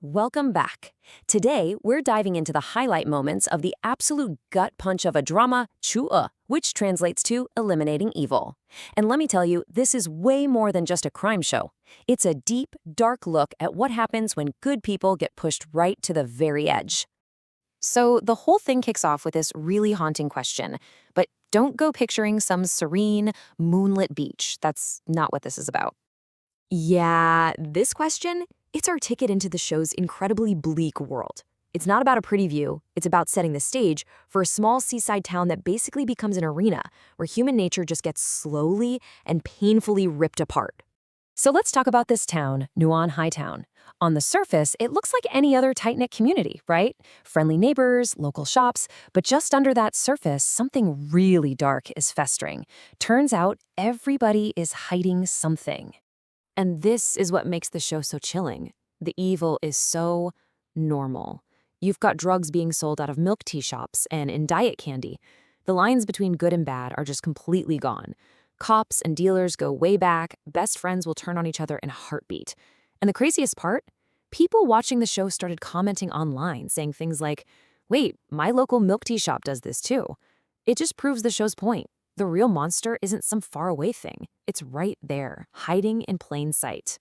Welcome back. Today, we're diving into the highlight moments of the absolute gut punch of a drama, Chu-E, which translates to eliminating evil. And let me tell you, this is way more than just a crime show. It's a deep, dark look at what happens when good people get pushed right to the very edge. So the whole thing kicks off with this really haunting question. But don't go picturing some serene, moonlit beach. That's not what this is about. Yeah, this question, it's our ticket into the show's incredibly bleak world. It's not about a pretty view, it's about setting the stage for a small seaside town that basically becomes an arena where human nature just gets slowly and painfully ripped apart. So let's talk about this town, Nuan Hightown. On the surface, it looks like any other tight-knit community, right? Friendly neighbors, local shops, but just under that surface, something really dark is festering. Turns out everybody is hiding something. And this is what makes the show so chilling. The evil is so normal. You've got drugs being sold out of milk tea shops and in diet candy. The lines between good and bad are just completely gone. Cops and dealers go way back, best friends will turn on each other in a heartbeat. And the craziest part? People watching the show started commenting online, saying things like, "Wait, my local milk tea shop does this too." It just proves the show's point. The real monster isn't some faraway thing. It's right there, hiding in plain sight.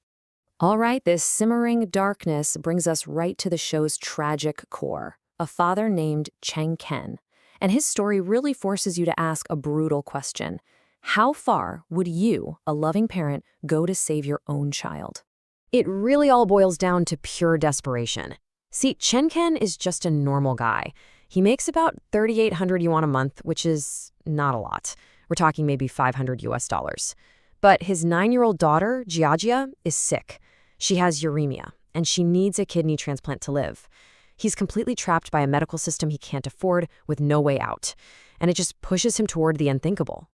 All right, this simmering darkness brings us right to the show's tragic core. A father named Cheng Ken. And his story really forces you to ask a brutal question. How far would you, a loving parent, go to save your own child? It really all boils down to pure desperation. See, Chen Ken is just a normal guy. He makes about 3,800 yuan a month, which is not a lot. We're talking maybe 500 US dollars. But his 9-year-old daughter, Jiajia, is sick. She has uremia, and she needs a kidney transplant to live. He's completely trapped by a medical system he can't afford with no way out. And it just pushes him toward the unthinkable.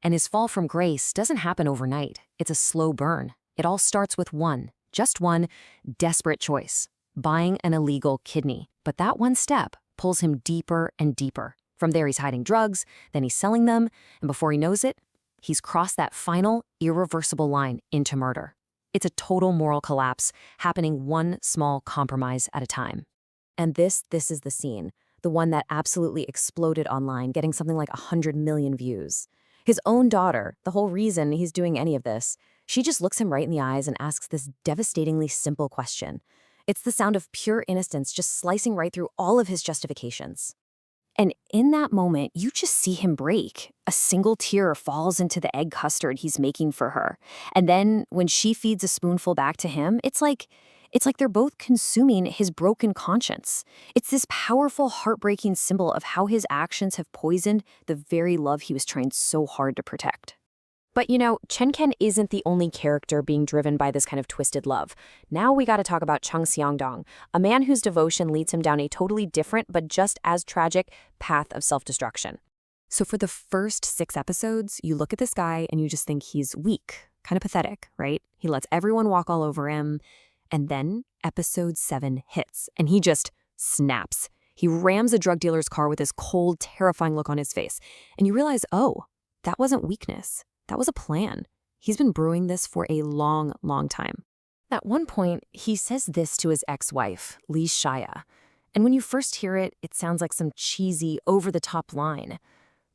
And his fall from grace doesn't happen overnight. It's a slow burn. It all starts with just one, desperate choice. Buying an illegal kidney. But that one step pulls him deeper and deeper. From there, he's hiding drugs, then he's selling them, and before he knows it, he's crossed that final, irreversible line into murder. It's a total moral collapse, happening one small compromise at a time. And this is the scene, the one that absolutely exploded online, getting something like 100 million views. His own daughter, the whole reason he's doing any of this, she just looks him right in the eyes and asks this devastatingly simple question. It's the sound of pure innocence just slicing right through all of his justifications. And in that moment, you just see him break. A single tear falls into the egg custard he's making for her. And then when she feeds a spoonful back to him, it's like they're both consuming his broken conscience. It's this powerful, heartbreaking symbol of how his actions have poisoned the very love he was trying so hard to protect. But you know, Chen Ken isn't the only character being driven by this kind of twisted love. Now we gotta talk about Cheng Xiangdong, a man whose devotion leads him down a totally different but just as tragic path of self-destruction. So for the first 6 episodes, you look at this guy and you just think he's weak, kind of pathetic, right? He lets everyone walk all over him. And then episode 7 hits and he just snaps. He rams a drug dealer's car with this cold, terrifying look on his face. And you realize, oh, that wasn't weakness. That was a plan. He's been brewing this for a long, long time. At one point, he says this to his ex-wife, Li Shaya. And when you first hear it, it sounds like some cheesy, over-the-top line.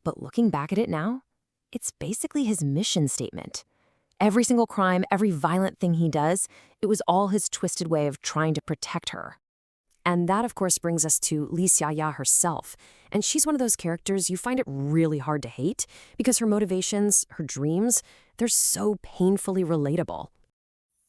But looking back at it now, it's basically his mission statement. Every single crime, every violent thing he does, it was all his twisted way of trying to protect her. And that, of course, brings us to Li Xiaya herself. And she's one of those characters you find it really hard to hate because her motivations, her dreams, they're so painfully relatable.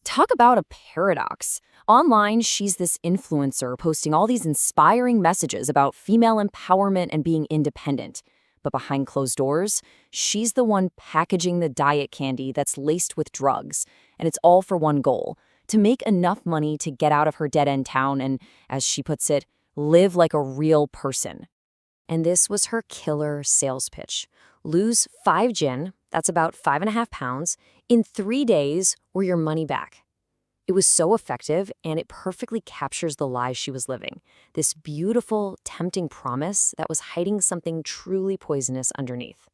Talk about a paradox. Online, she's this influencer posting all these inspiring messages about female empowerment and being independent. But behind closed doors, she's the one packaging the diet candy that's laced with drugs. And it's all for one goal: to make enough money to get out of her dead-end town and, as she puts it, live like a real person. And this was her killer sales pitch. Lose 5 jin, that's about 5.5 pounds, in 3 days or your money back. It was so effective, and it perfectly captures the lie she was living. This beautiful, tempting promise that was hiding something truly poisonous underneath.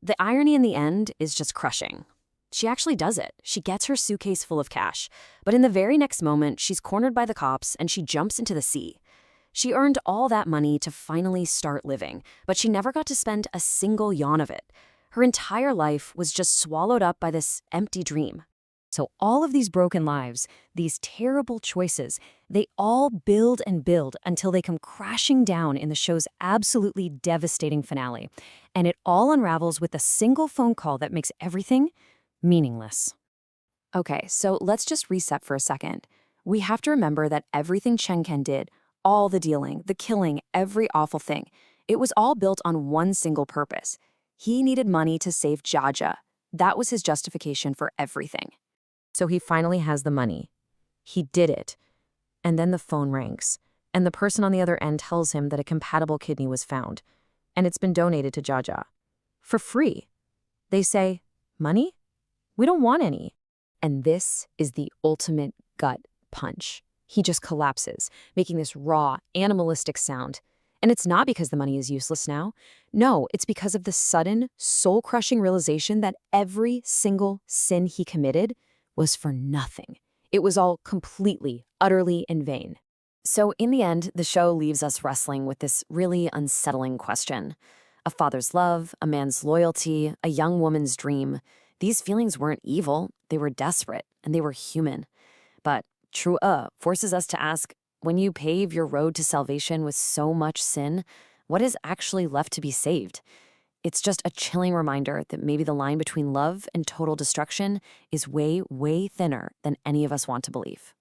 The irony in the end is just crushing. She actually does it. She gets her suitcase full of cash. But in the very next moment, she's cornered by the cops and she jumps into the sea. She earned all that money to finally start living, but she never got to spend a single yawn of it. Her entire life was just swallowed up by this empty dream. So all of these broken lives, these terrible choices, they all build and build until they come crashing down in the show's absolutely devastating finale. And it all unravels with a single phone call that makes everything meaningless. Okay, so let's just reset for a second. We have to remember that everything Chen Ken did, all the dealing, the killing, every awful thing, it was all built on one single purpose. He needed money to save Jiajia. That was his justification for everything. So he finally has the money. He did it. And then the phone rings, and the person on the other end tells him that a compatible kidney was found, and it's been donated to Jiajia. For free. They say, money? We don't want any. And this is the ultimate gut punch. He just collapses, making this raw, animalistic sound. And it's not because the money is useless now. No, it's because of the sudden, soul-crushing realization that every single sin he committed was for nothing. It was all completely, utterly in vain. So in the end, the show leaves us wrestling with this really unsettling question. A father's love, a man's loyalty, a young woman's dream. These feelings weren't evil, they were desperate, and they were human. But True forces us to ask, when you pave your road to salvation with so much sin, what is actually left to be saved? It's just a chilling reminder that maybe the line between love and total destruction is way, way thinner than any of us want to believe.